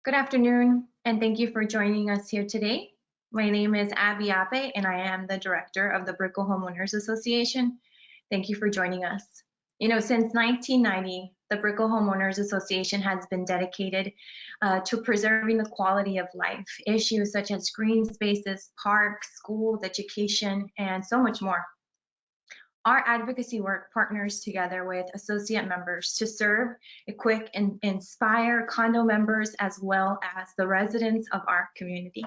Good afternoon, and thank you for joining us here today. My name is Abby Ape, and I am the director of the Brickell Homeowners Association. Thank you for joining us. Since 1990, the Brickell Homeowners Association has been dedicated to preserving the quality of life, issues such as green spaces, parks, schools, education, and so much more. Our advocacy work partners together with associate members to serve, equip, and inspire condo members as well as the residents of our community.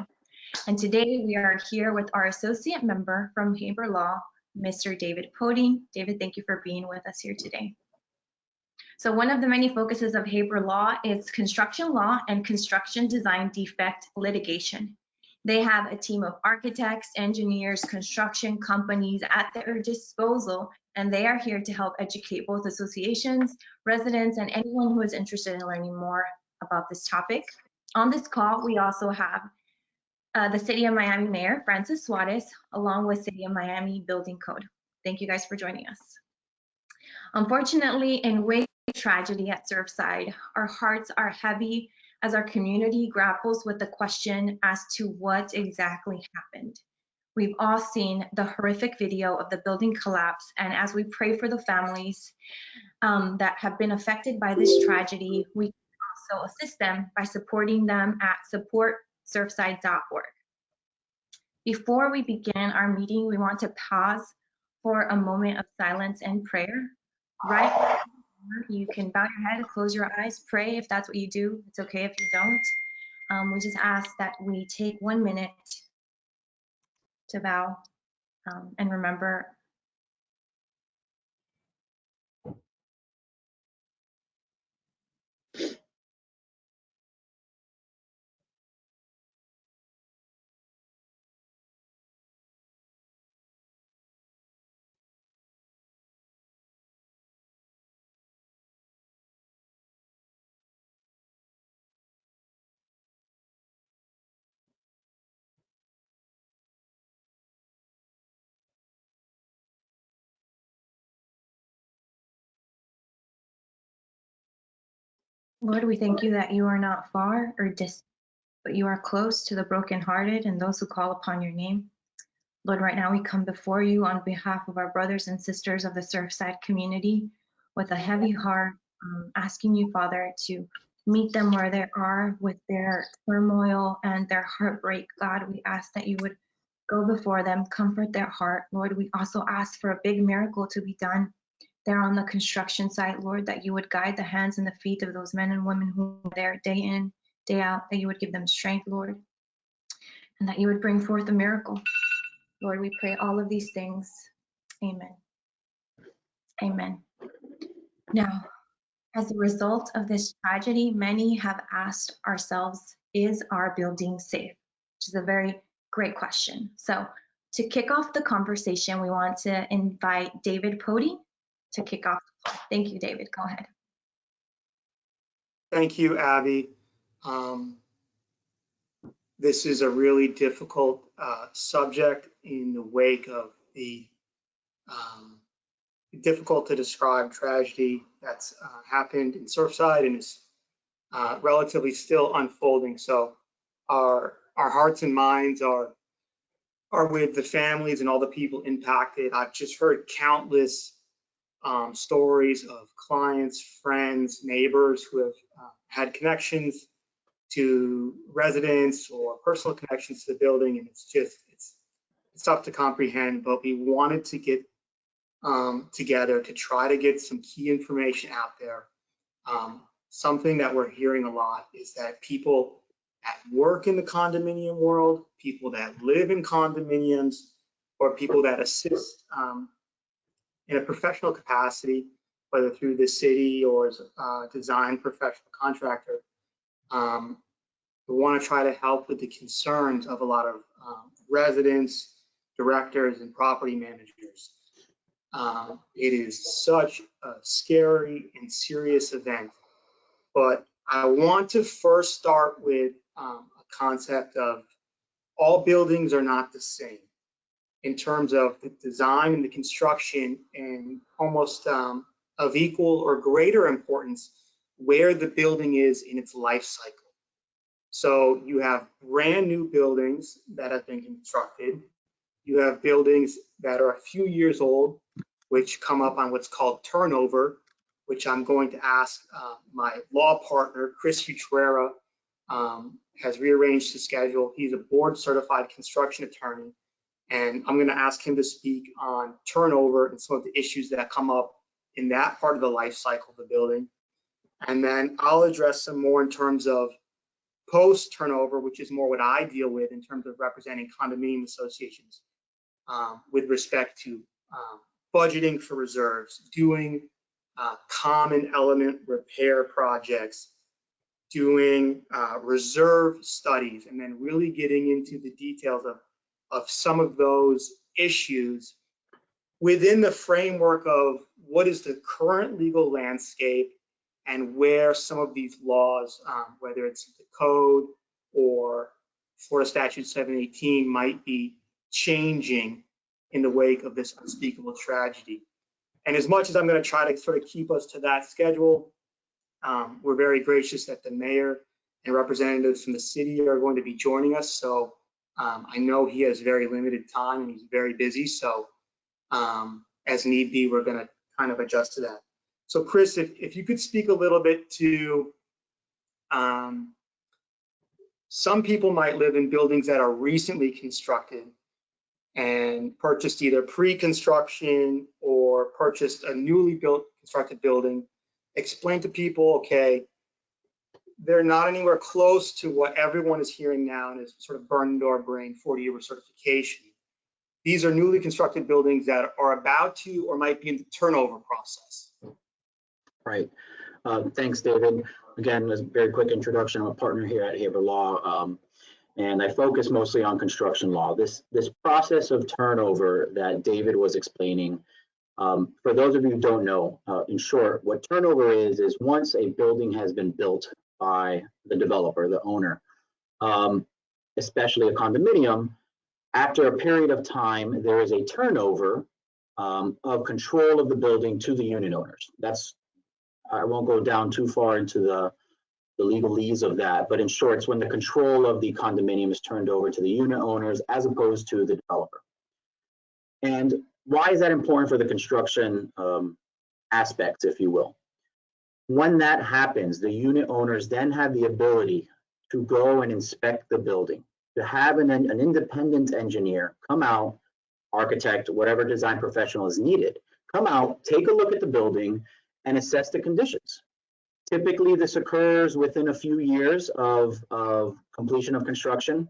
And today we are here with our associate member from Haber Law, Mr. David Podein. David, thank you for being with us here today. So one of the many focuses of Haber Law is construction law and construction design defect litigation. They have a team of architects, engineers, construction companies at their disposal, and they are here to help educate both associations, residents, and anyone who is interested in learning more about this topic. On this call, we also have the City of Miami Mayor, Francis Suarez, along with City of Miami Building Code. Thank you guys for joining us. Unfortunately, in wake of tragedy at Surfside, our hearts are heavy as our community grapples with the question as to what exactly happened. We've all seen the horrific video of the building collapse, and as we pray for the families that have been affected by this tragedy, we can also assist them by supporting them at supportsurfside.org. Before we begin our meeting, we want to pause for a moment of silence and prayer. Right, you can bow your head, close your eyes, pray if that's what you do. It's okay if you don't. We just ask that we take 1 minute to bow and remember. Lord, we thank you that you are not far or distant, but you are close to the brokenhearted and those who call upon your name. Lord, right now we come before you on behalf of our brothers and sisters of the Surfside community with a heavy heart, asking you, Father, to meet them where they are with their turmoil and their heartbreak. God, we ask that you would go before them, comfort their heart. Lord, we also ask for a big miracle to be done there on the construction site, Lord, that you would guide the hands and the feet of those men and women who are there day in, day out, that you would give them strength, Lord, and that you would bring forth a miracle. Lord, we pray all of these things. Amen. Amen. Now, as a result of this tragedy, many have asked ourselves, is our building safe? Which is a very great question. So to kick off the conversation, we want to invite David Podein to kick off. Thank you, David. Go ahead. Thank you, Abby. This is a really difficult subject in the wake of the difficult to describe tragedy that's happened in Surfside and is relatively still unfolding. So our hearts and minds are with the families and all the people impacted. I've just heard countless stories of clients, friends, neighbors who have had connections to residents or personal connections to the building, and it's tough to comprehend. But we wanted to get together to try to get some key information out there. Something that we're hearing a lot is that people at work in the condominium world, people that live in condominiums, or people that assist in a professional capacity, whether through the city or as a design professional contractor, we want to try to help with the concerns of a lot of residents, directors, and property managers. It is such a scary and serious event, but I want to first start with a concept of all buildings are not the same in terms of the design and the construction, and almost of equal or greater importance where the building is in its life cycle. So you have brand new buildings that have been constructed. You have buildings that are a few years old, which come up on what's called turnover, which I'm going to ask my law partner, Chris Utrera, has rearranged his schedule. He's a board certified construction attorney, and I'm going to ask him to speak on turnover and some of the issues that come up in that part of the life cycle of the building. And then I'll address some more in terms of post turnover, which is more what I deal with in terms of representing condominium associations with respect to budgeting for reserves, doing common element repair projects, doing reserve studies, and then really getting into the details of some of those issues within the framework of what is the current legal landscape and where some of these laws, whether it's the code or Florida Statute 718, might be changing in the wake of this unspeakable tragedy. And as much as I'm going to try to sort of keep us to that schedule, we're very gracious that the mayor and representatives from the city are going to be joining us. So I know he has very limited time and he's very busy. So as need be, we're going to kind of adjust to that. So Chris, if you could speak a little bit to some people might live in buildings that are recently constructed and purchased either pre-construction or purchased a newly built constructed building. Explain to people, okay, they're not anywhere close to what everyone is hearing now and is sort of burned into our brain, 40-year certification. These are newly constructed buildings that are about to or might be in the turnover process. Right. Thanks, David. Again, a very quick introduction. I'm a partner here at Haber Law, and I focus mostly on construction law. This process of turnover that David was explaining, for those of you who don't know, in short, what turnover is once a building has been built by the developer, the owner, especially a condominium, after a period of time, there is a turnover of control of the building to the unit owners. I won't go down too far into the legalese of that, but in short, it's when the control of the condominium is turned over to the unit owners as opposed to the developer. And why is that important for the construction aspects, if you will? When that happens, the unit owners then have the ability to go and inspect the building, to have an independent engineer come out, architect, whatever design professional is needed, come out, take a look at the building, and assess the conditions. Typically, this occurs within a few years of completion of construction.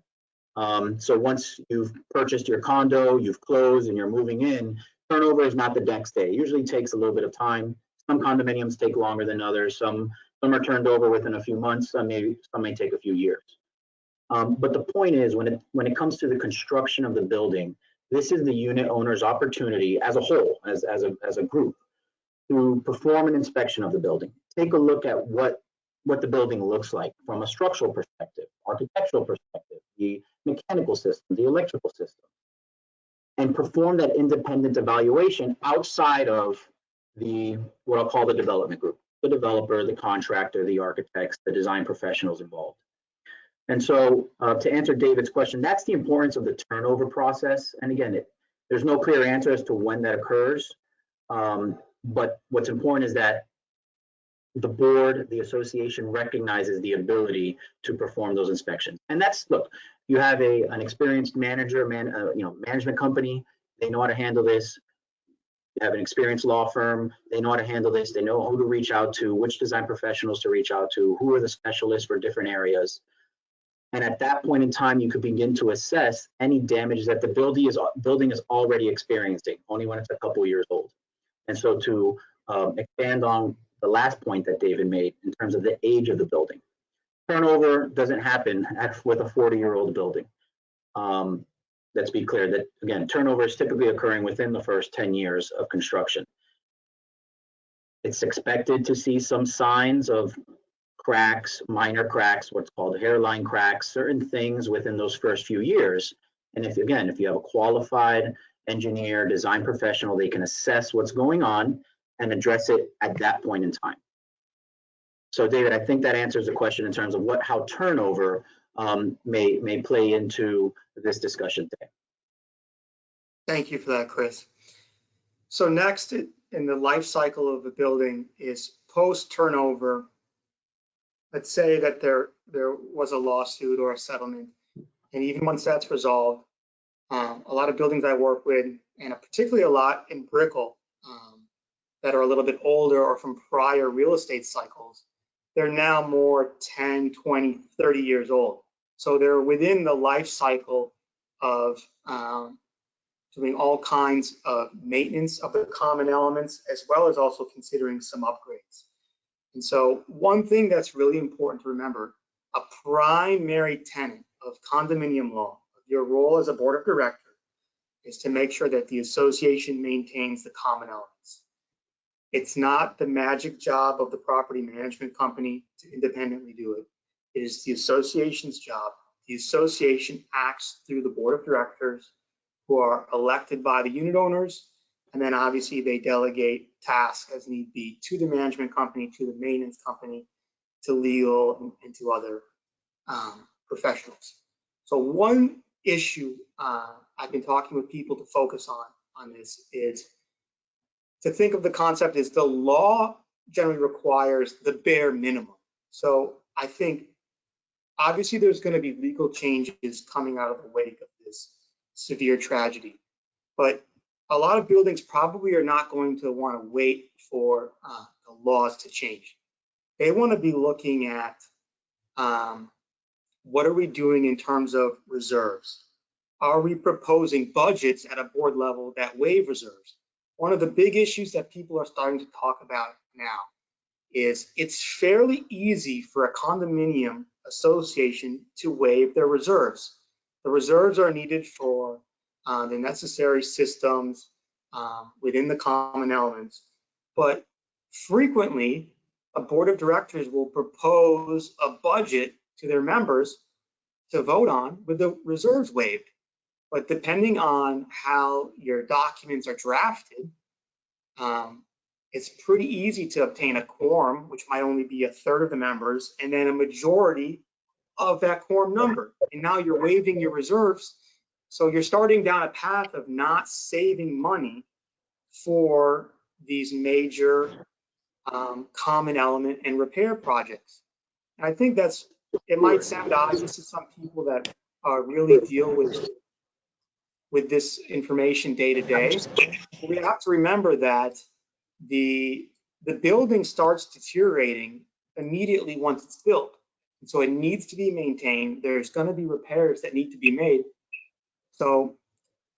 So once you've purchased your condo, you've closed, and you're moving in, turnover is not the next day. It usually takes a little bit of time. Some condominiums take longer than others. Some are turned over within a few months. Some may take a few years. But the point is, when it comes to the construction of the building, this is the unit owner's opportunity as a whole, as a group, to perform an inspection of the building. Take a look at what the building looks like from a structural perspective, architectural perspective, the mechanical system, the electrical system, and perform that independent evaluation outside of what I'll call the development group, the developer, the contractor, the architects, the design professionals involved. And so to answer David's question, that's the importance of the turnover process. And again, there's no clear answer as to when that occurs. But what's important is that the board, the association, recognizes the ability to perform those inspections. And look, you have an experienced manager, management company, they know how to handle this. You have an experienced law firm, they know how to handle this. They know who to reach out to, which design professionals to reach out to, who are the specialists for different areas. And at that point in time, you could begin to assess any damage that the building is already experiencing, only when it's a couple years old. And so to expand on the last point that David made in terms of the age of the building, turnover doesn't happen with a 40-year-old building. Let's be clear that, again, turnover is typically occurring within the first 10 years of construction. It's expected to see some signs of cracks, minor cracks, what's called hairline cracks, certain things within those first few years. And if you have a qualified engineer, design professional, they can assess what's going on and address it at that point in time. So David, I think that answers the question in terms of how turnover may play into this discussion today. Thank you for that, Chris. So next in the life cycle of a building is post-turnover. Let's say that there was a lawsuit or a settlement, and even once that's resolved, a lot of buildings I work with, and particularly a lot in Brickell, that are a little bit older or from prior real estate cycles, they're now more 10, 20, 30 years old. So they're within the life cycle of doing all kinds of maintenance of the common elements, as well as also considering some upgrades. And so one thing that's really important to remember, a primary tenet of condominium law, your role as a board of directors, is to make sure that the association maintains the common elements. It's not the magic job of the property management company to independently do it. It is the association's job. The association acts through the board of directors, who are elected by the unit owners, and then obviously they delegate tasks as need be to the management company, to the maintenance company, to legal, and to other professionals. So one issue I've been talking with people to focus on this is to think of the concept as the law generally requires the bare minimum. So I think obviously there's going to be legal changes coming out of the wake of this severe tragedy, but a lot of buildings probably are not going to want to wait for the laws to change. They want to be looking at what are we doing in terms of reserves? Are we proposing budgets at a board level that waive reserves? One of the big issues that people are starting to talk about now is it's fairly easy for a condominium association to waive their reserves. The reserves are needed for the necessary systems within the common elements, but frequently a board of directors will propose a budget to their members to vote on with the reserves waived. But depending on how your documents are drafted, it's pretty easy to obtain a quorum, which might only be a third of the members, and then a majority of that quorum number. And now you're waiving your reserves. So you're starting down a path of not saving money for these major common element and repair projects. And I think it might sound obvious to some people that really deal with this information day to day. We have to remember that the building starts deteriorating immediately once it's built. And so it needs to be maintained. There's going to be repairs that need to be made. So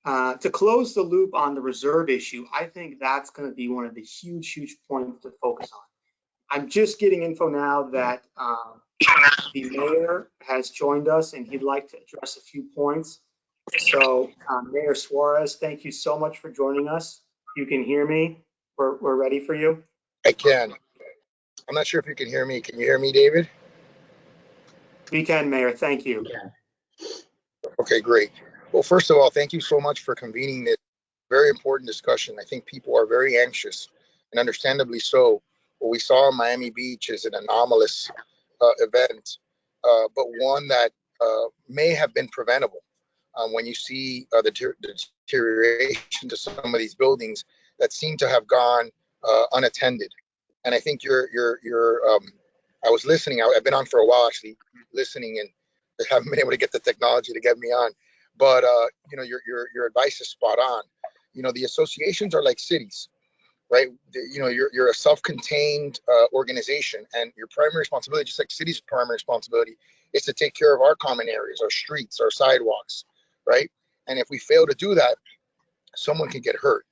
to close the loop on the reserve issue, I think that's going to be one of the huge points to focus on. I'm just getting info now that the mayor has joined us and he'd like to address a few points. So Mayor Suarez, thank you so much for joining us. You can hear me. We're ready for you. I can. I'm not sure if you can hear me. Can you hear me, David? We can, Mayor. Thank you. Yeah. Okay, great. Well, first of all, thank you so much for convening this very important discussion. I think people are very anxious, and understandably so. What we saw in Miami Beach is an anomalous event, but one that may have been preventable. When you see the deterioration to some of these buildings that seem to have gone unattended. And I think I was listening. I've been on for a while, actually, listening, and I haven't been able to get the technology to get me on. But your advice is spot on. The associations are like cities, right? You're a self-contained organization, and your primary responsibility, just like cities' primary responsibility, is to take care of our common areas, our streets, our sidewalks, right? And if we fail to do that, someone can get hurt.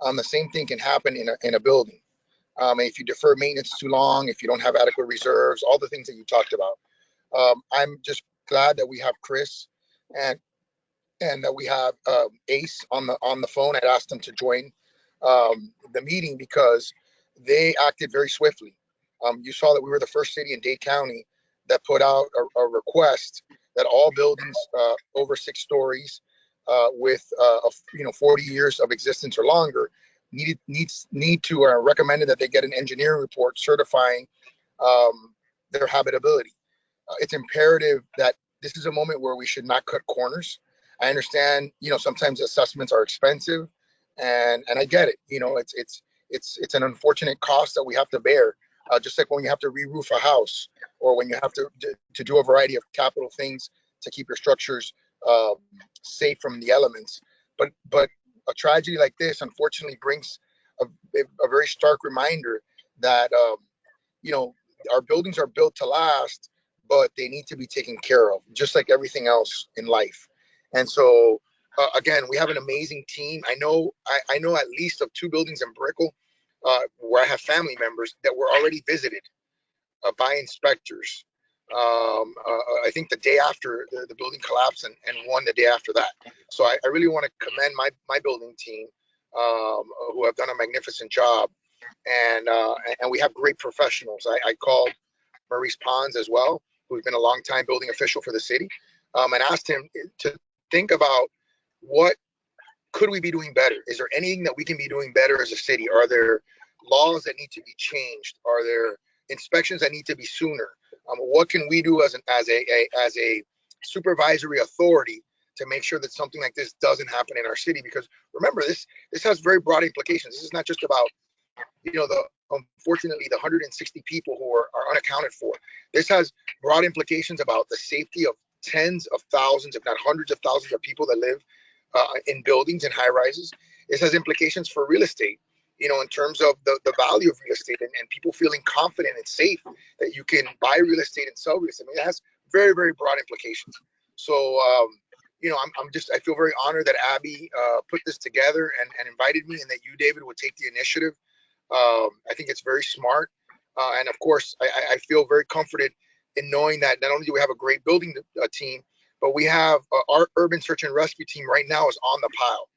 The same thing can happen in a building. If you defer maintenance too long, if you don't have adequate reserves, all the things that you talked about. I'm just glad that we have Chris and that we have Ace on the phone. I'd asked them to join the meeting because they acted very swiftly. You saw that we were the first city in Dade County that put out a request that all buildings over 6 stories with 40 years of existence or longer need to recommended that they get an engineering report certifying their habitability. It's imperative that this is a moment where we should not cut corners. I understand, sometimes assessments are expensive, and I get it. It's an unfortunate cost that we have to bear. Just like when you have to re-roof a house, or when you have to do a variety of capital things to keep your structures safe from the elements. But a tragedy like this, unfortunately, brings a very stark reminder that our buildings are built to last, but they need to be taken care of, just like everything else in life. And so, again, we have an amazing team. I know at least of 2 buildings in Brickell where I have family members that were already visited by inspectors. I think the day after the building collapsed, and one the day after that. So I really want to commend my building team, who have done a magnificent job, and we have great professionals. I called Maurice Pons as well, who's been a long time building official for the city, and asked him to think about what could we be doing better. Is there anything that we can be doing better as a city? Are there laws that need to be changed? Are there inspections that need to be sooner? What can we do as a supervisory authority to make sure that something like this doesn't happen in our city? Because remember, this has very broad implications. This is not just about unfortunately the 160 people who are unaccounted for. This has broad implications about the safety of tens of thousands, if not hundreds of thousands of people that live in buildings and high rises. This has implications for real estate, in terms of the value of real estate, and people feeling confident and safe that you can buy real estate and sell real estate. I mean, it has very, very broad implications. So, I feel very honored that Abby put this together and invited me, and that you, David, would take the initiative. I think it's very smart. And of course, I feel very comforted in knowing that not only do we have a great building team, but we have our urban search and rescue team right now is on the pile.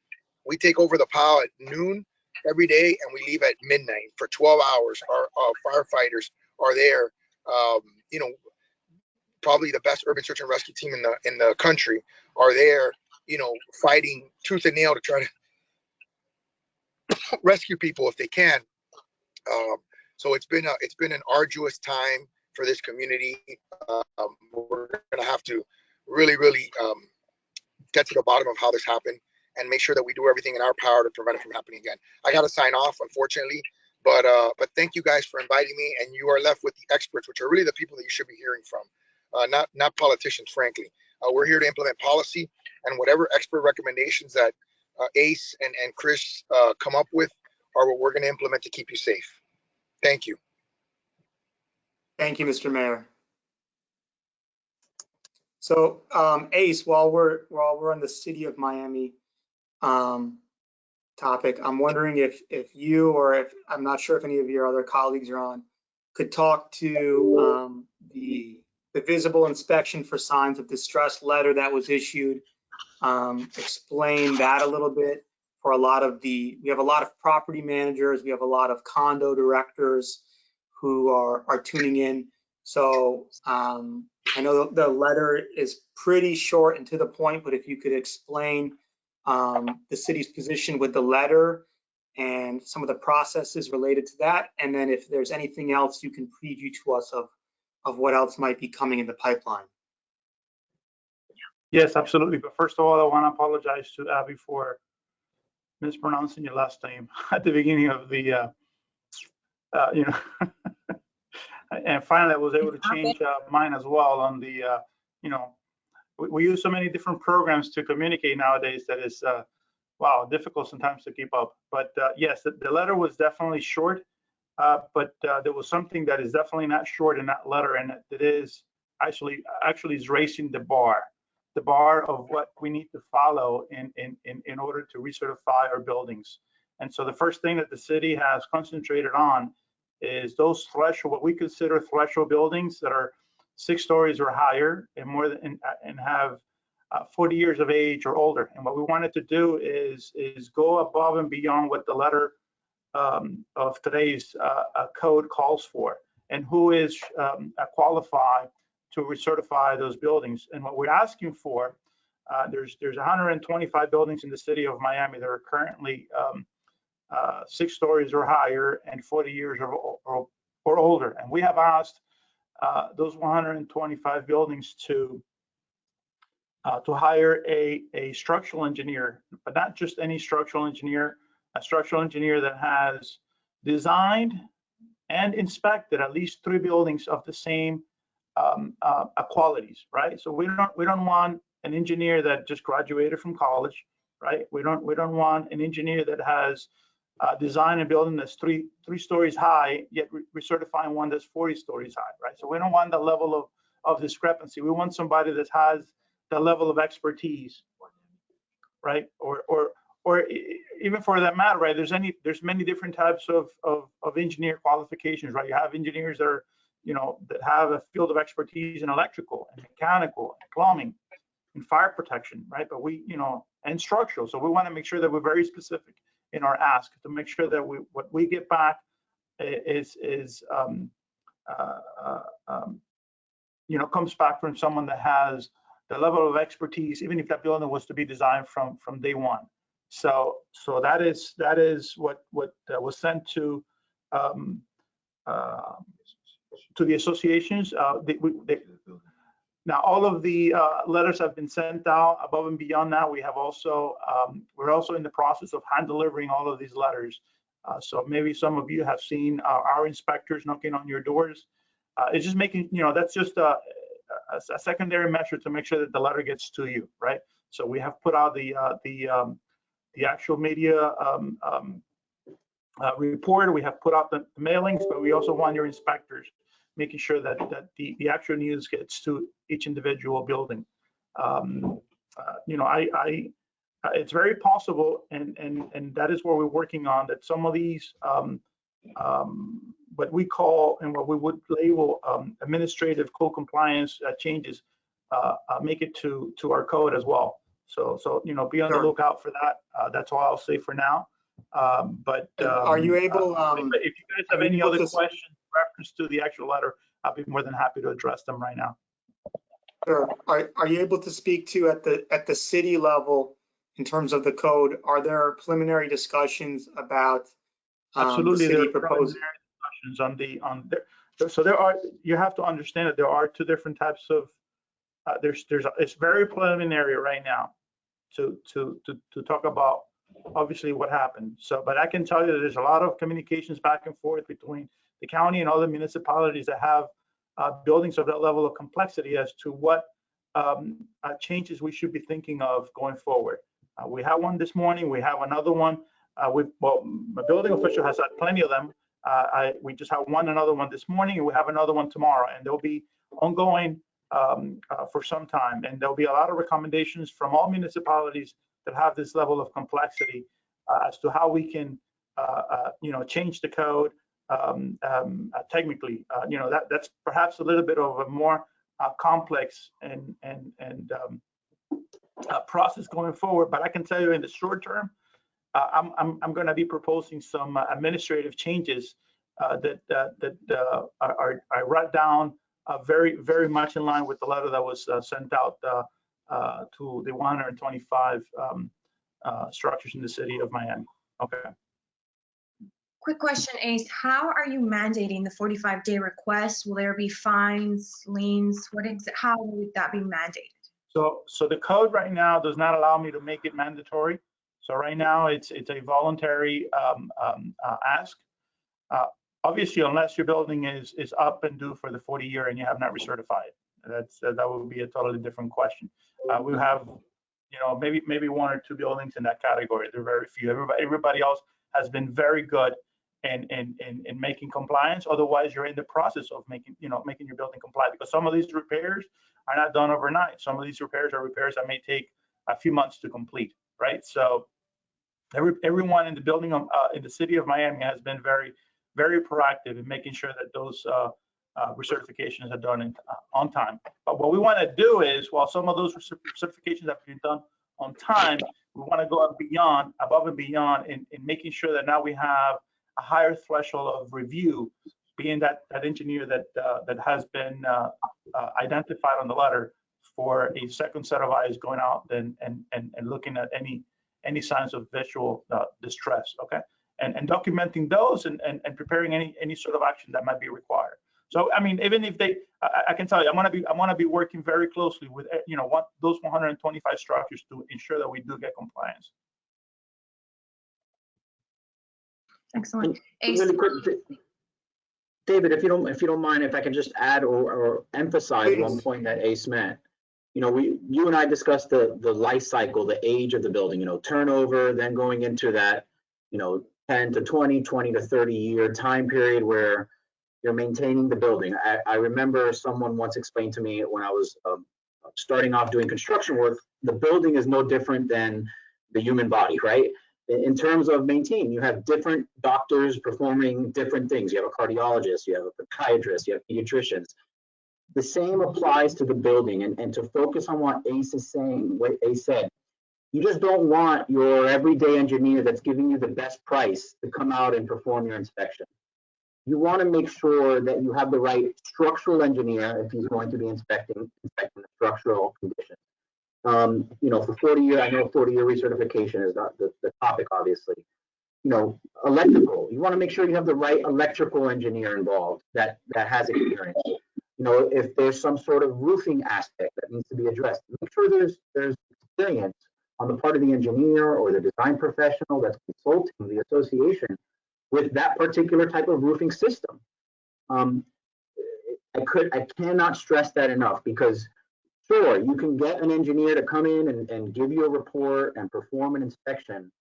We take over the pile at noon every day, and we leave at midnight for 12 hours. Our firefighters are there. Probably the best urban search and rescue team in the country are there, fighting tooth and nail to try to rescue people if they can. So it's been an arduous time for this community. We're going to have to really get to the bottom of how this happened and make sure that we do everything in our power to prevent it from happening again. I got to sign off, unfortunately, but thank you guys for inviting me, and you are left with the experts, which are really the people that you should be hearing from, not politicians, frankly. We're here to implement policy, and whatever expert recommendations that Ace and Chris come up with are what we're going to implement to keep you safe. Thank you. Thank you, Mr. Mayor. So, Ace, while we're on the city of Miami topic, I'm wondering if you, or if I'm not sure if any of your other colleagues are on, could talk to the visible inspection for signs of distress letter that was issued. Explain that a little bit. For we have a lot of property managers, we have a lot of condo directors who are tuning in. So I know the letter is pretty short and to the point, but if you could explain the city's position with the letter and some of the processes related to that, and then if there's anything else you can preview to us of what else might be coming in the pipeline. Yes, absolutely. But first of all, I want to apologize to Abby for mispronouncing your last name at the beginning of the, and finally I was able to change mine as well on the, we use so many different programs to communicate nowadays that is, wow, difficult sometimes to keep up. But yes, the letter was definitely short, but there was something that is definitely not short in that letter, and that is actually is raising the bar of what we need to follow in order to recertify our buildings. And so the first thing that the city has concentrated on is those threshold, what we consider threshold buildings that are 6 stories or higher and more than, and have 40 years of age or older. And what we wanted to do is go above and beyond what the letter of today's code calls for, and who is qualified to recertify those buildings. And what we're asking for, there's 125 buildings in the city of Miami that are currently 6 stories or higher and 40 years or or older. And we have asked those 125 buildings to hire a structural engineer, but not just any structural engineer, a structural engineer that has designed and inspected at least 3 buildings of the same qualities, right? So we don't want an engineer that just graduated from college, right? We don't want an engineer that has designed a building that's three stories high, yet we're certifying one that's 40 stories high, right? So we don't want the level of discrepancy. We want somebody that has the level of expertise, right? Or even for that matter, right? There's many different types of engineer qualifications, right? You have engineers that are, that have a field of expertise in electrical and mechanical and plumbing and fire protection, right? But and structural. So we want to make sure that we're very specific in our ask to make sure that what we get back is comes back from someone that has the level of expertise, even if that building was to be designed from day one. So that is what was sent to the associations. Now all of the letters have been sent out. Above and beyond that, we have also we're also in the process of hand delivering all of these letters. So maybe some of you have seen our inspectors knocking on your doors. It's just making, that's just a secondary measure to make sure that the letter gets to you, right? So we have put out the actual media report. We have put out the mailings, but we also want your inspectors making sure that the actual news gets to each individual building. It's very possible, and that is what we're working on, that some of these what we call and what we would label administrative code compliance changes make it to our code as well. So be on the lookout for that. That's all I'll say for now. But are you able? If you guys have any other questions in reference to the actual letter, I'll be more than happy to address them right now. Sure. Are you able to speak to at the city level in terms of the code? Are there preliminary discussions about Absolutely, the city there are proposal? discussions on there. So there are. You have to understand that there are 2 different types of. It's very preliminary right now to talk about obviously what happened. So, but I can tell you that there's a lot of communications back and forth between the county and other municipalities that have buildings of that level of complexity as to what changes we should be thinking of going forward. We have one this morning. We have another one. My building official has had plenty of them. We just have another one this morning, and we have another one tomorrow, and they'll be ongoing for some time. And there'll be a lot of recommendations from all municipalities that have this level of complexity as to how we can, change the code technically. That's perhaps a little bit of a more complex and process going forward. But I can tell you in the short term, I'm going to be proposing some administrative changes that I wrote down very, very much in line with the letter that was sent out to the 125 structures in the city of Miami. Okay. Quick question, Ace, how are you mandating the 45-day request? Will there be fines, liens? How would that be mandated? So the code right now does not allow me to make it mandatory. So right now it's a voluntary ask. Obviously, unless your building is up and due for the 40-year and you have not recertified, that would be a totally different question. We have, maybe 1 or 2 buildings in that category. They're very few. Everybody else has been very good in making compliance. Otherwise, you're in the process of making your building compliant, because some of these repairs are not done overnight. Some of these repairs are repairs that may take a few months to complete, right? So everyone in the building in the city of Miami has been very, very proactive in making sure that those recertifications are done on time. But what we want to do is, while some of those recertifications have been done on time, we want to go above and beyond in making sure that now we have a higher threshold of review, being that engineer that has been identified on the letter for a second set of eyes going out and looking at any signs of visual distress. Okay, and documenting those and preparing any sort of action that might be required. So I mean, even if they, I can tell you, I'm gonna be working very closely with those 125 structures to ensure that we do get compliance. Excellent. Really quick, David, if you don't mind, if I can just add or emphasize Please. one point that Ace meant. You and I discussed the life cycle, the age of the building, turnover, then going into that, 10 to 20, 20 to 30 year time period where you're maintaining the building. I remember someone once explained to me when I was starting off doing construction work, the building is no different than the human body, right? In terms of maintaining, you have different doctors performing different things. You have a cardiologist, you have a psychiatrist, you have pediatricians. The same applies to the building, and to focus on what Ace is saying, what Ace said, you just don't want your everyday engineer that's giving you the best price to come out and perform your inspection. You want to make sure that you have the right structural engineer if he's going to be inspecting the structural conditions. For 40 year, I know 40-year recertification is not the topic, obviously. Electrical, you want to make sure you have the right electrical engineer involved that has experience. If there's some sort of roofing aspect that needs to be addressed, make sure there's experience on the part of the engineer or the design professional that's consulting the association with that particular type of roofing system. I cannot stress that enough, because sure, you can get an engineer to come in and give you a report and perform an inspection,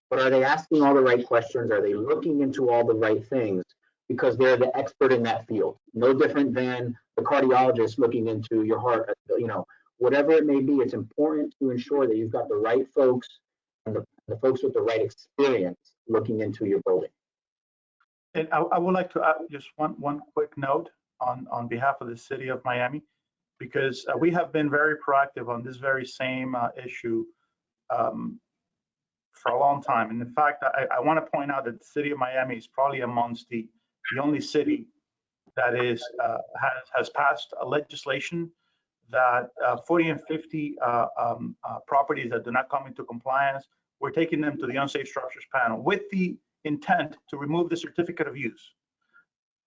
but are they asking all the right questions? Are they looking into all the right things? Because they're the expert in that field. No different than the cardiologist looking into your heart, whatever it may be. It's important to ensure that you've got the right folks and the folks with the right experience looking into your building. And I would like to add just one quick note on behalf of the city of Miami, because we have been very proactive on this very same issue for a long time. And in fact, I want to point out that the city of Miami is probably amongst the only city that has passed a legislation that 40 and 50 properties that do not come into compliance, we're taking them to the Unsafe Structures panel with the intent to remove the certificate of use.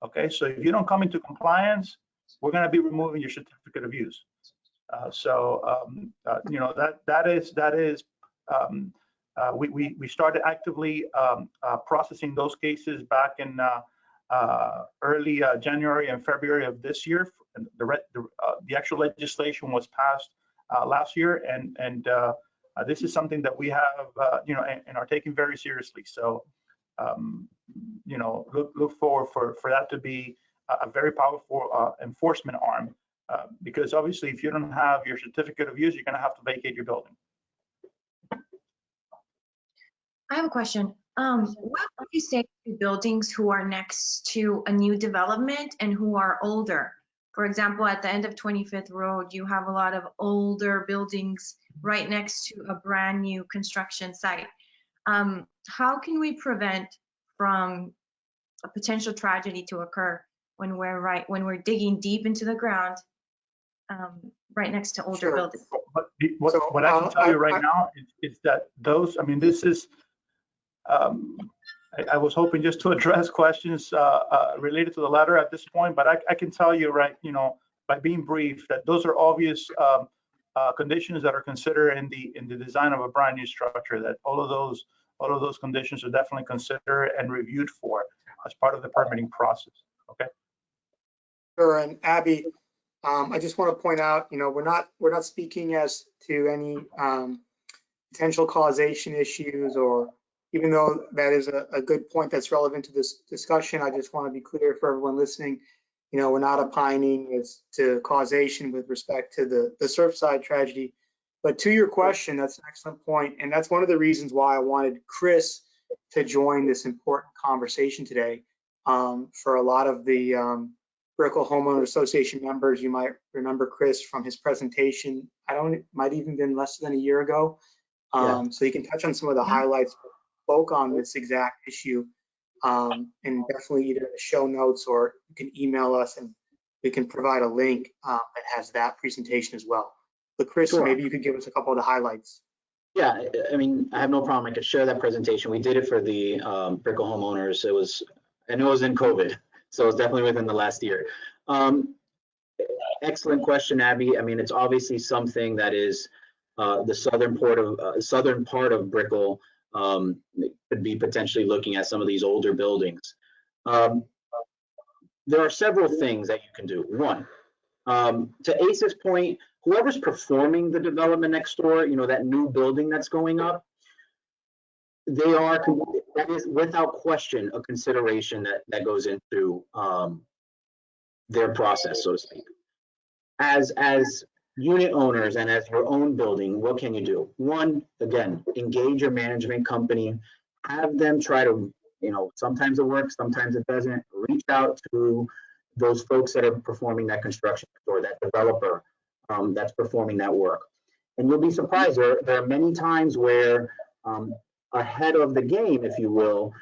Okay, so if you don't come into compliance, we're going to be removing your certificate of use. We started actively processing those cases back in early January and February of this year. The actual legislation was passed last year, and this is something that we have, and are taking very seriously. So, look forward for that to be a very powerful enforcement arm, because obviously, if you don't have your certificate of use, you're going to have to vacate your building. I have a question. What would you say to buildings who are next to a new development and who are older? For example, at the end of 25th Road, you have a lot of older buildings right next to a brand new construction site. How can we prevent from a potential tragedy to occur when we're digging deep into the ground right next to older buildings? What I can tell you right now is that those, this is, I was hoping just to address questions related to the letter at this point, but I can tell you by being brief, that those are obvious conditions that are considered in the design of a brand new structure, that all of those conditions are definitely considered and reviewed for as part of the permitting process. Okay. Sure. And Abby, I just want to point out, we're not speaking as to any potential causation issues, or even though that is a good point that's relevant to this discussion, I just want to be clear for everyone listening, we're not opining as to causation with respect to the Surfside tragedy. But to your question, that's an excellent point. And that's one of the reasons why I wanted Chris to join this important conversation today. For a lot of the Brickell Homeowner Association members, you might remember Chris from his presentation. It might even been less than a year ago. So you can touch on some of the highlights, spoke on this exact issue, and definitely either in the show notes, or you can email us and we can provide a link that has that presentation as well. But Chris, Sure. Maybe you could give us a couple of the highlights. Yeah, I mean, I have no problem. I could share that presentation. We did it for the Brickell homeowners. I know it was in COVID, so it was definitely within the last year. Excellent question, Abby. I mean, it's obviously something that is the southern part of Brickell could be potentially looking at some of these older buildings. There are several things that you can do. One, to Ace's point, whoever's performing the development next door, you know, that new building that's going up, that is without question a consideration that goes into their process, so to speak. As unit owners and as your own building, what can you do? One, again, engage your management company, have them try to, you know, sometimes it works, sometimes it doesn't. Reach out to those folks that are performing that construction or that developer that's performing that work. And you'll be surprised, there are many times where ahead of the game, if you will,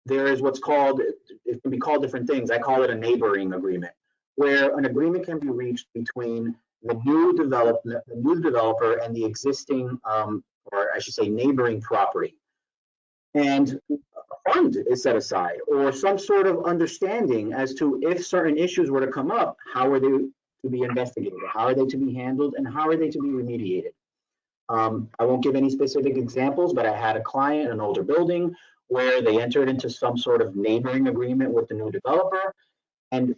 there is what's called, it can be called different things. I call it a neighboring agreement, where an agreement can be reached between the new developer and the existing, or I should say neighboring property. And a fund is set aside or some sort of understanding as to if certain issues were to come up, how are they to be investigated, how are they to be handled, and how are they to be remediated. I won't give any specific examples, but I had a client in an older building where they entered into some sort of neighboring agreement with the new developer, and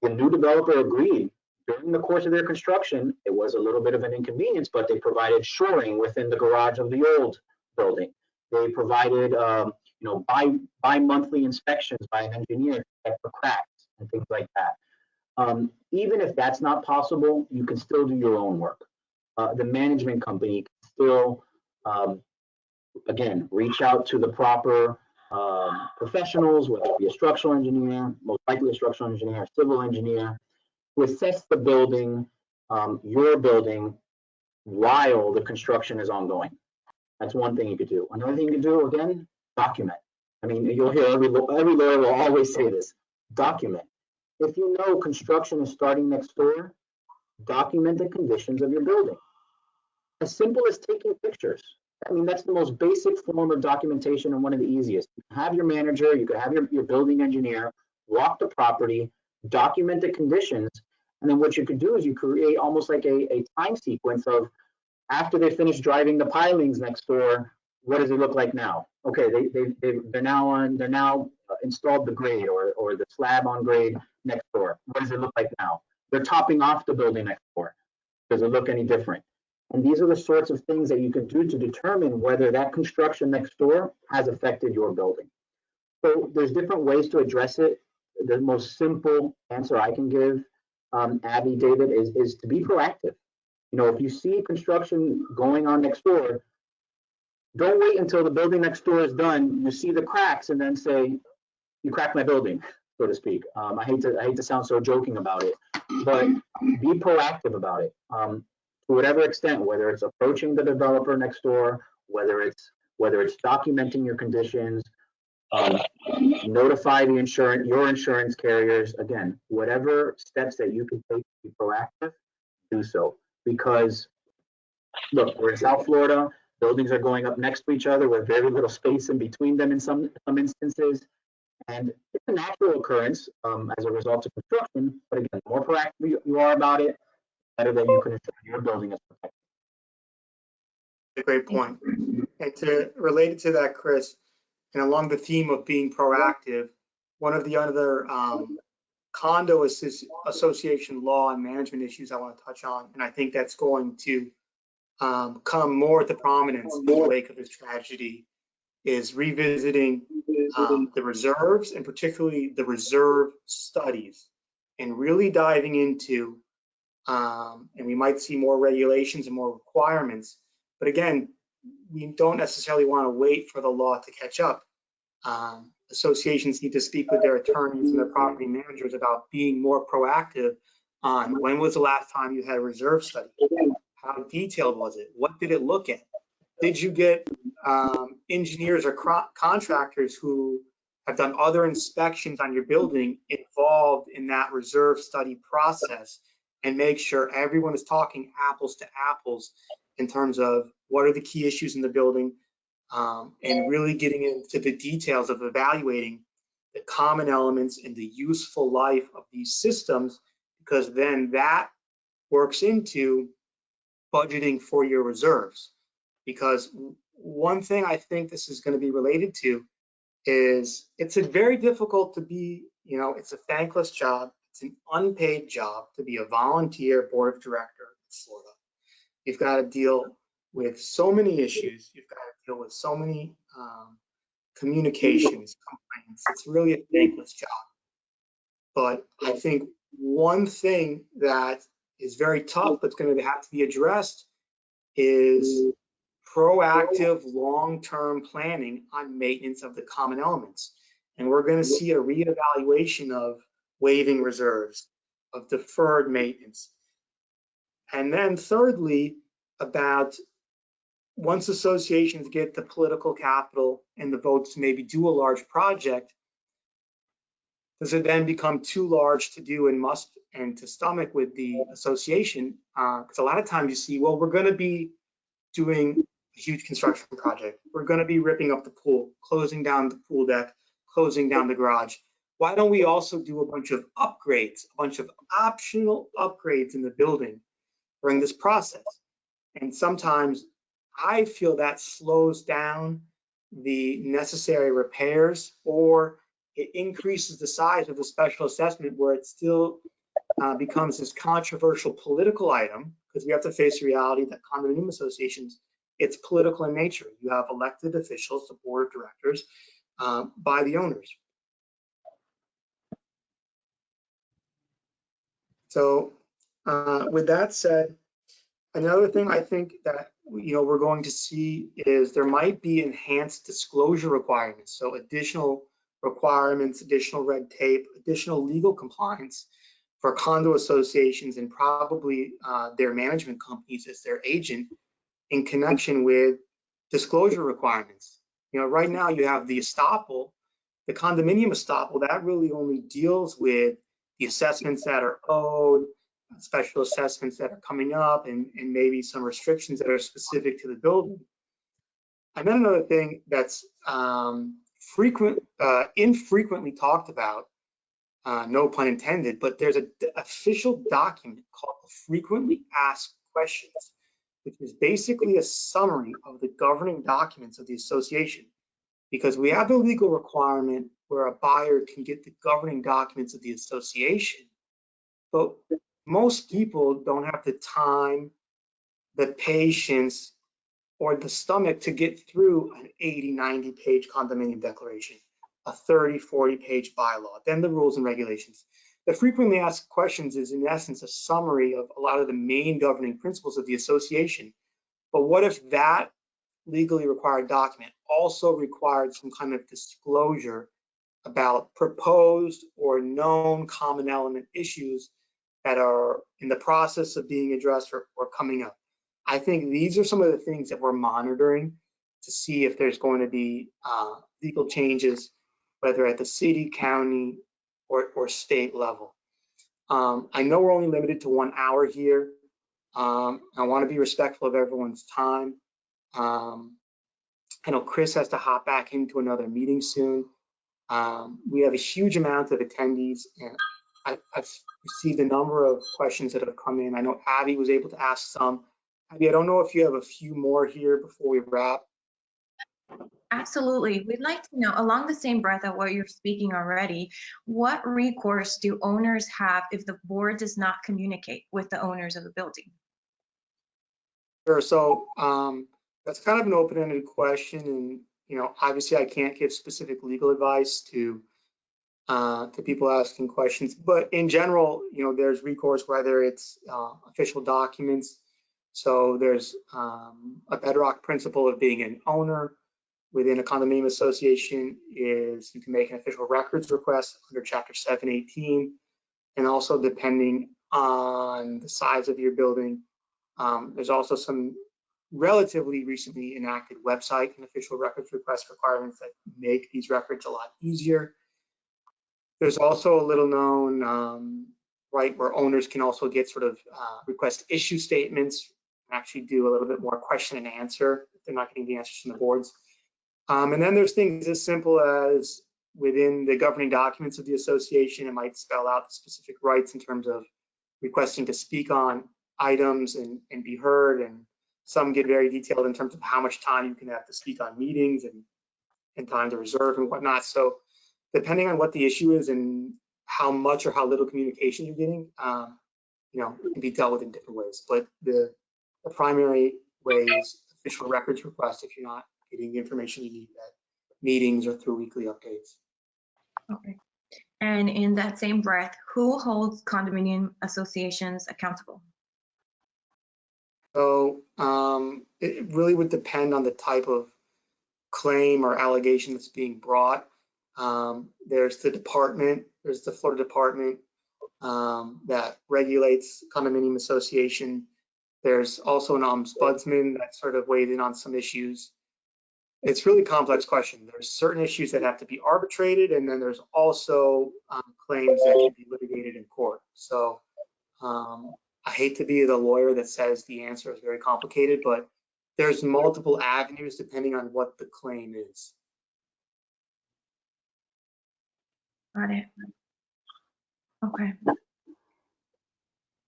the new developer agreed during the course of their construction. It was a little bit of an inconvenience, but they provided shoring within the garage of the old building. They provided, you know, bi-monthly inspections by an engineer to check for cracks and things like that. Even if that's not possible, you can still do your own work. The management company can still, again, reach out to the proper professionals, whether it be a structural engineer, most likely a structural engineer, a civil engineer, to assess the building, your building, while the construction is ongoing. That's one thing you could do. Another thing you could do, again, document. I mean, you'll hear every lawyer will always say this, document. If you know construction is starting next door, document the conditions of your building. As simple as taking pictures. I mean, that's the most basic form of documentation and one of the easiest. You can have your manager, you could have your building engineer walk the property, document the conditions, and then what you could do is you create almost like a time sequence of after they finish driving the pilings next door, what does it look like now? Okay, they're now installed the grade or the slab on grade next door. What does it look like now? They're topping off the building next door. Does it look any different? And these are the sorts of things that you can do to determine whether that construction next door has affected your building. So there's different ways to address it. The most simple answer I can give, Abby, David, is to be proactive. You know, if you see construction going on next door, don't wait until the building next door is done. You see the cracks and then say, you cracked my building, so to speak. I hate to sound so joking about it, but be proactive about it. To whatever extent, whether it's approaching the developer next door, whether it's documenting your conditions, notify your insurance carriers. Again, whatever steps that you can take to be proactive, do so. Because look, we're in South Florida, buildings are going up next to each other with very little space in between them in some instances. And it's a natural occurrence as a result of construction. But again, the more proactive you are about it, the better that you can ensure your building is protected. A great point. And related to that, Chris, and along the theme of being proactive, one of the other condo association law and management issues I want to touch on, and I think that's going to come more to prominence in the wake of this tragedy, is revisiting the reserves and particularly the reserve studies and really diving into, and we might see more regulations and more requirements. But again, we don't necessarily want to wait for the law to catch up. Associations need to speak with their attorneys and their property managers about being more proactive on when was the last time you had a reserve study? How detailed was it? What did it look at? Did you get engineers or contractors who have done other inspections on your building involved in that reserve study process, and make sure everyone is talking apples to apples in terms of what are the key issues in the building, and really getting into the details of evaluating the common elements and the useful life of these systems, because then that works into budgeting for your reserves. Because one thing I think this is going to be related to is it's a very difficult to be, it's a thankless job. It's an unpaid job to be a volunteer board of director in Florida. You've got to deal with so many issues. You've got to deal with so many communications, complaints. It's really a thankless job. But I think one thing that is very tough that's going to have to be addressed is proactive long-term planning on maintenance of the common elements. And we're going to see a reevaluation of waiving reserves, of deferred maintenance. And then thirdly, about once associations get the political capital and the votes to maybe do a large project, does it then become too large to do and to stomach with the association? Because a lot of times you see, well, we're going to be doing a huge construction project. We're going to be ripping up the pool, closing down the pool deck, closing down the garage. Why don't we also do a bunch of upgrades, a bunch of optional upgrades in the building during this process? And sometimes I feel that slows down the necessary repairs, or it increases the size of the special assessment, where it still becomes this controversial political item, because we have to face the reality that condominium associations, it's political in nature. You have elected officials, the board of directors, by the owners. So with that said, another thing I think that we're going to see is there might be enhanced disclosure requirements. So additional requirements, additional red tape, additional legal compliance for condo associations, and probably their management companies as their agent, in connection with disclosure requirements. Right now you have the estoppel, the condominium estoppel, that really only deals with the assessments that are owed, special assessments that are coming up, and maybe some restrictions that are specific to the building. And then another thing that's infrequently talked about, no pun intended, but there's an official document called Frequently Asked Questions, which is basically a summary of the governing documents of the association. Because we have the legal requirement where a buyer can get the governing documents of the association, but most people don't have the time, the patience, or the stomach to get through an 80, 90-page condominium declaration, a 30, 40-page bylaw, then the rules and regulations. The frequently asked questions is in essence a summary of a lot of the main governing principles of the association. But what if that legally required document also required some kind of disclosure about proposed or known common element issues that are in the process of being addressed or coming up? I think these are some of the things that we're monitoring to see if there's going to be legal changes, whether at the city, county, or state level. I know we're only limited to 1 hour here. I want to be respectful of everyone's time. I know Chris has to hop back into another meeting soon. We have a huge amount of attendees, and I've received a number of questions that have come in. I know Abby was able to ask some. Abby, I don't know if you have a few more here before we wrap. Absolutely. We'd like to know, along the same breath of what you're speaking already, what recourse do owners have if the board does not communicate with the owners of the building? Sure. So that's kind of an open-ended question, and obviously I can't give specific legal advice to people asking questions, but in general, there's recourse, whether it's official documents. So there's a bedrock principle of being an owner within a condominium association is you can make an official records request under Chapter 718, and also depending on the size of your building, there's also some relatively recently enacted website and official records request requirements that make these records a lot easier. There's also a little known right where owners can also get sort of request issue statements actually do a little bit more question and answer if they're not getting the answers from the boards. And then there's things as simple as within the governing documents of the association, it might spell out the specific rights in terms of requesting to speak on items and be heard. And some get very detailed in terms of how much time you can have to speak on meetings and time to reserve and whatnot. So depending on what the issue is and how much or how little communication you're getting, you know, it can be dealt with in different ways. But the primary way is official records request if you're not getting the information you need at meetings or through weekly updates. Okay. And in that same breath, who holds condominium associations accountable? So it really would depend on the type of claim or allegation that's being brought. There's the department, there's the Florida Department that regulates condominium association. There's also an ombudsman that sort of weighed in on some issues. It's really a complex question. There's certain issues that have to be arbitrated, and then there's also claims that can be litigated in court. So I hate to be the lawyer that says the answer is very complicated, but there's multiple avenues depending on what the claim is. Got it. Okay.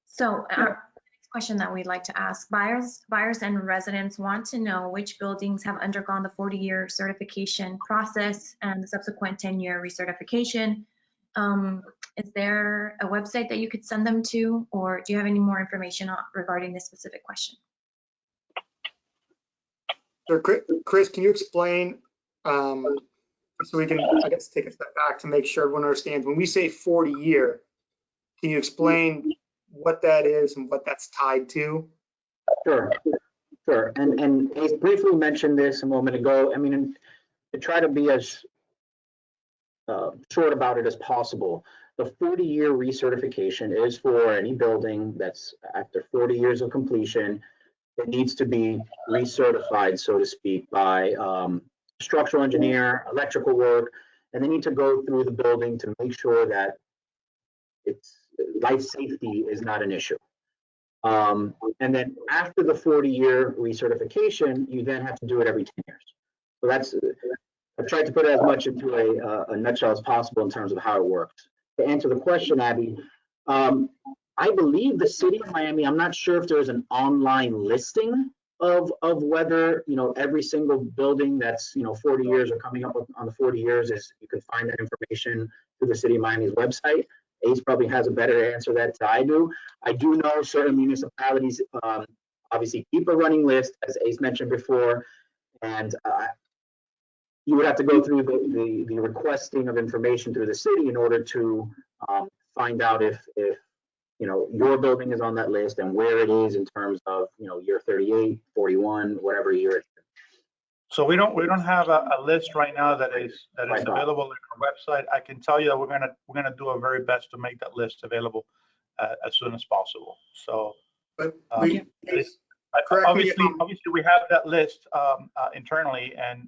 So our next question that we'd like to ask, buyers and residents want to know which buildings have undergone the 40-year certification process and the subsequent 10-year recertification. Is there a website that you could send them to, or do you have any more information regarding this specific question? So Chris, can you explain, so we can, I guess, take a step back to make sure everyone understands. When we say 40-year, can you explain what that is and what that's tied to? Sure. And I briefly mentioned this a moment ago. I mean, to try to be as short about it as possible, the 40-year recertification is for any building that's after 40 years of completion. It needs to be recertified, so to speak, by structural engineer, electrical work, and they need to go through the building to make sure that its life safety is not an issue. And then after the 40-year recertification, you then have to do it every 10 years. So that's, I've tried to put as much into a nutshell as possible in terms of how it works. To answer the question, Abby, I believe the city of Miami, I'm not sure if there's an online listing of whether, you know, every single building that's, you know, 40 years or coming up on the 40 years is, you can find that information through the city of Miami's website. Ace probably has a better answer that I do. I do know certain municipalities obviously keep a running list, as Ace mentioned before, and you would have to go through the requesting of information through the city in order to find out if you know, your building is on that list and where it is in terms of, you know, year 38, 41, whatever year it's in. So we don't have a list right now that is available on our website. I can tell you that we're gonna do our very best to make that list available as soon as possible. So, But obviously we have that list internally, and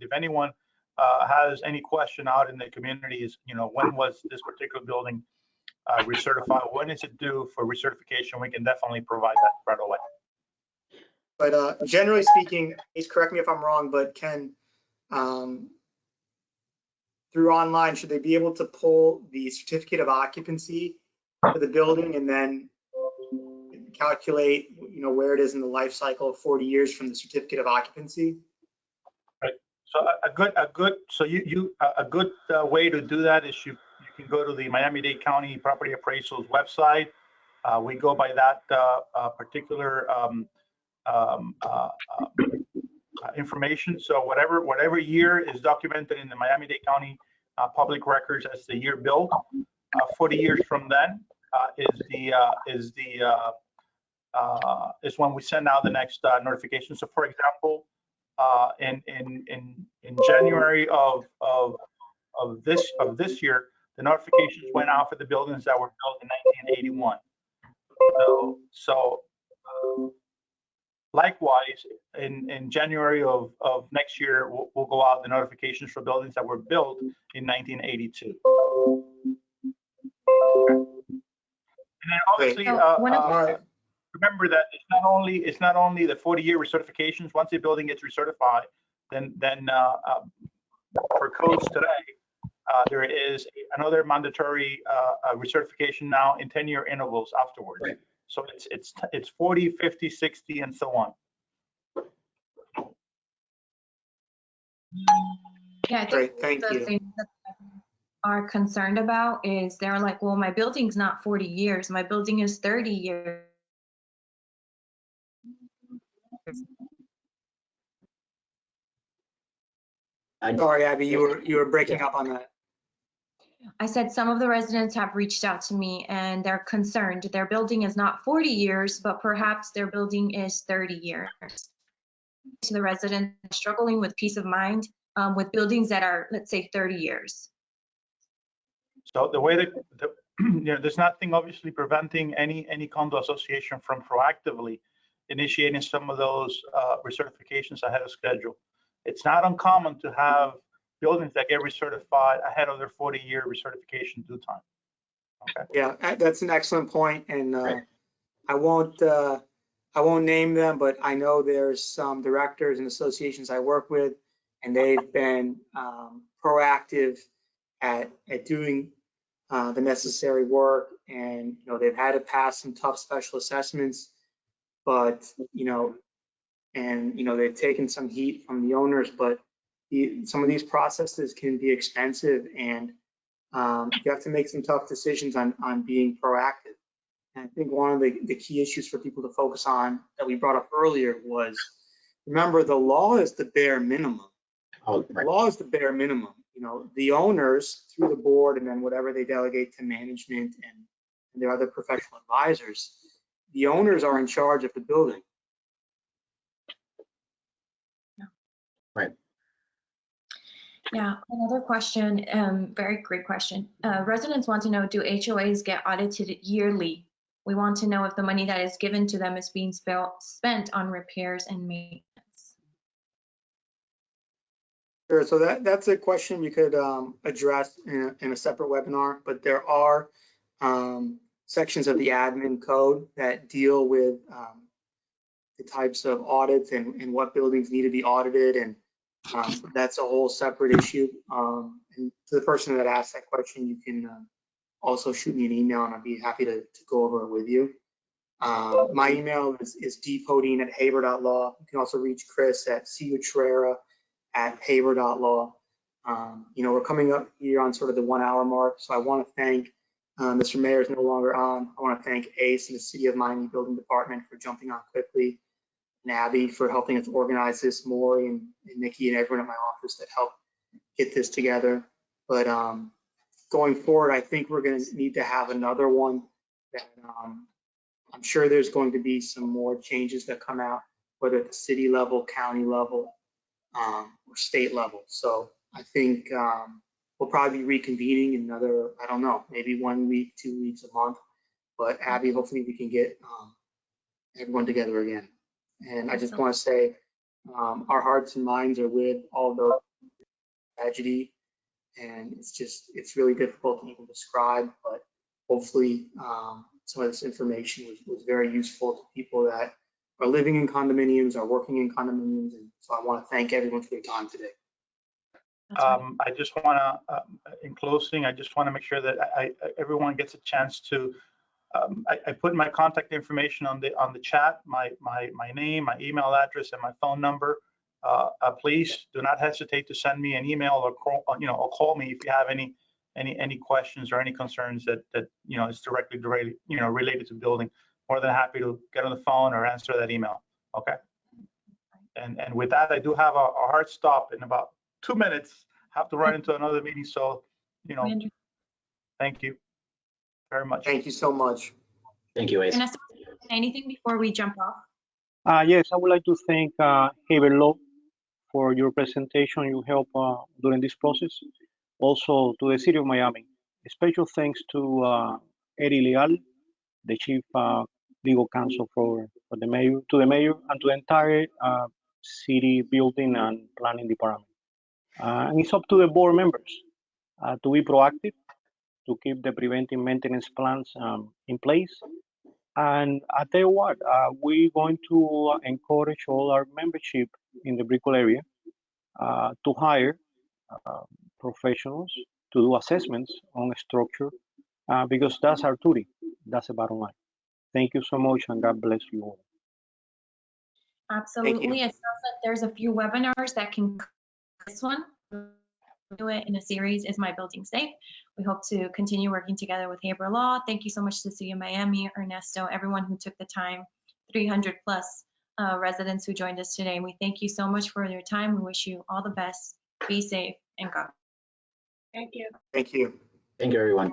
if anyone has any question out in the communities, you know, when was this particular building recertified, when is it due for recertification, we can definitely provide that right away. But generally speaking, please correct me if I'm wrong, but can, through online, should they be able to pull the certificate of occupancy for the building and then calculate, you know, where it is in the life cycle of 40 years from the certificate of occupancy? Right. So a good way to do that is you can go to the Miami-Dade County Property Appraisal's website. We go by that particular information. So whatever year is documented in the Miami-Dade County public records as the year built, 40 years from then is when we send out the next notification. So for example, in January of this year, the notifications went out for the buildings that were built in 1981. So likewise, in January of next year, we'll go out the notifications for buildings that were built in 1982. And then obviously, remember that it's not only the 40-year recertifications. Once a building gets recertified, then for codes today, there is another mandatory recertification now in 10-year intervals afterwards. Right. So it's 40, 50, 60, and so on. Yeah, I think Great, thank the you. thing that are concerned about is they're like, well, my building's not 40 years, my building is 30 years. Sorry, Abby, you were breaking up on that. I said some of the residents have reached out to me and they're concerned. Their building is not 40 years, but perhaps their building is 30 years. To the residents struggling with peace of mind with buildings that are, let's say, 30 years. So the way that there's nothing obviously preventing any condo association from proactively initiating some of those recertifications ahead of schedule. It's not uncommon to have buildings that get recertified ahead of their 40-year recertification due time. Okay. Yeah, that's an excellent point, and Right. I won't name them, but I know there's some directors and associations I work with, and they've been proactive at doing the necessary work, and they've had to pass some tough special assessments, but they've taken some heat from the owners, but some of these processes can be expensive, and you have to make some tough decisions on being proactive. And I think one of the key issues for people to focus on that we brought up earlier was, remember, the law is the bare minimum. Oh, The right. law is the bare minimum. The owners through the board, and then whatever they delegate to management and their other professional advisors, the owners are in charge of the building. Right. Yeah, another question, very great question. Residents want to know, do HOAs get audited yearly? We want to know if the money that is given to them is being spent on repairs and maintenance. Sure, so that's a question we could address in a separate webinar, but there are sections of the admin code that deal with the types of audits and what buildings need to be audited, and that's a whole separate issue. And to the person that asked that question, you can also shoot me an email, and I'd be happy to go over it with you. My email is dpodein@haber.law. You can also reach Chris at Utrera@haber.law. We're coming up here on sort of the 1 hour mark, so I want to thank Mr. Mayor is no longer on. I want to thank ACE and the City of Miami Building Department for jumping on quickly, and Abby for helping us organize this, Maury and Nikki and everyone at my office that helped get this together. But going forward, I think we're going to need to have another one that I'm sure there's going to be some more changes that come out, whether at the city level, county level, or state level. So I think we'll probably be reconvening in another, I don't know, maybe 1 week, 2 weeks, a month. But Abby, hopefully we can get everyone together again. And I just want to say our hearts and minds are with all the tragedy, and it's really difficult to even describe, but hopefully some of this information was very useful to people that are living in condominiums, are working in condominiums, and so I want to thank everyone for your time today. I just want to, in closing, I just want to make sure that everyone gets a chance to. I put my contact information on the chat, my name, my email address, and my phone number. Please do not hesitate to send me an email or call me if you have any questions or any concerns that is directly related to building. More than happy to get on the phone or answer that email. Okay. And with that, I do have a hard stop in about 2 minutes. Have to run into another meeting, so thank you very much. Thank you so much. Thank you, Ace. Vanessa, anything before we jump off? Yes, I would like to thank Haber Law for your presentation you helped during this process. Also to the City of Miami. A special thanks to Eddie Leal, the Chief Legal Counsel for the Mayor, to the Mayor, and to the entire City Building and Planning Department. And it's up to the board members to be proactive, to keep the preventive maintenance plans in place, And I tell you what, we're going to encourage all our membership in the Brickell area to hire professionals to do assessments on structure because that's our duty. That's the bottom line. Thank you so much, and God bless you all. Absolutely. It sounds like there's a few webinars that can this one. Do it in a series, Is My Building Safe? We hope to continue working together with Haber Law. Thank you so much to the City of Miami, Ernesto, everyone who took the time, 300 plus residents who joined us today. We thank you so much for your time. We wish you all the best. Be safe and God. Thank you. Thank you. Thank you, everyone.